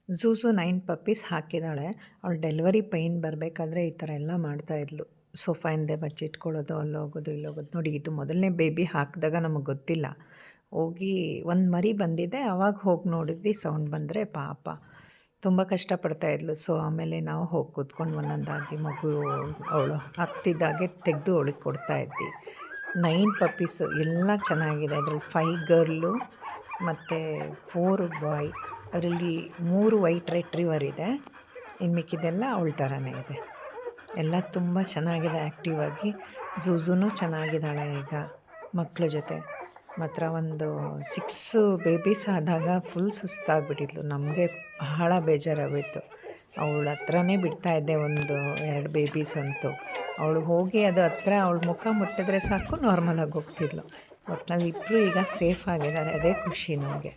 ZooZoo 9 puppies ಹಾಕಿದ್ದಾಳೆ. ಅವಳು delivery pain ಬರಬೇಕಾದ್ರೆ ಈ ಥರ ಎಲ್ಲ ಮಾಡ್ತಾಯಿದ್ಲು. ಸೋಫಾ ಹಿಂದೆ ಬಚ್ಚಿಟ್ಕೊಳ್ಳೋದು, ಅಲ್ಲೋಗೋದು ಇಲ್ಲೋಗೋದು. ನೋಡಿ, ಇದು ಮೊದಲನೇ ಬೇಬಿ ಹಾಕಿದಾಗ ನಮಗೆ ಗೊತ್ತಿಲ್ಲ. ಹೋಗಿ ಒಂದು ಮರಿ ಬಂದಿದೆ, ಆವಾಗ ಹೋಗಿ ನೋಡಿದ್ವಿ. ಸೌಂಡ್ ಬಂದರೆ ಪಾಪ ತುಂಬ ಕಷ್ಟಪಡ್ತಾಯಿದ್ಲು. ಸೊ ಆಮೇಲೆ ನಾವು ಹೋಗಿ ಕೂತ್ಕೊಂಡು ಒಂದೊಂದಾಗಿ ಮಗು ಅವಳು ಆಗ್ತಿದ್ದಾಗೆ ತೆಗೆದು ಅವಳಿಗೆ ಕೊಡ್ತಾಯಿದ್ವಿ. 9 ಪಪ್ಪೀಸು ಎಲ್ಲ ಚೆನ್ನಾಗಿದೆ. ಅದರಲ್ಲಿ 5 ಗರ್ಲು ಮತ್ತು 4 ಬಾಯ್. ಅದರಲ್ಲಿ 3 ವೈಟ್ ರೆಟ್ರಿವರ್ ಇದೆ, ಇನ್ನು ಮಿಕ್ಕಿದೆಲ್ಲ ಅವಳ ಥರನೇ ಇದೆ. ಎಲ್ಲ ತುಂಬ ಚೆನ್ನಾಗಿದೆ. ಆ್ಯಕ್ಟಿವ್ ಆಗಿ ಝೂಝುನೂ ಚೆನ್ನಾಗಿದ್ದಾಳೆ ಈಗ ಮಕ್ಕಳ ಜೊತೆ. ಮಾತ್ರ ಒಂದು 6 ಬೇಬೀಸ್ ಆದಾಗ ಫುಲ್ ಸುಸ್ತಾಗ್ಬಿಟ್ಟಿದ್ಲು. ನಮಗೆ ಬಹಳ ಬೇಜಾರಾಗೋಯಿತು. ಅವಳ ಹತ್ರನೇ ಬಿಡ್ತಾಯಿದ್ದೆ ಒಂದು 2 ಬೇಬೀಸ್ ಅಂತೂ. ಅವಳು ಹೋಗಿ ಅದು ಹತ್ರ ಅವಳ ಮುಖ ಮುಟ್ಟಿದ್ರೆ ಸಾಕು ನಾರ್ಮಲಾಗಿ ಹೋಗ್ತಿದ್ಲು. ಒಟ್ಟಿನಲ್ಲಿ ಇಬ್ಬರು ಈಗ ಸೇಫ್ ಆಗಿದ್ದಾರೆ, ಅದೇ ಖುಷಿ ನಮಗೆ.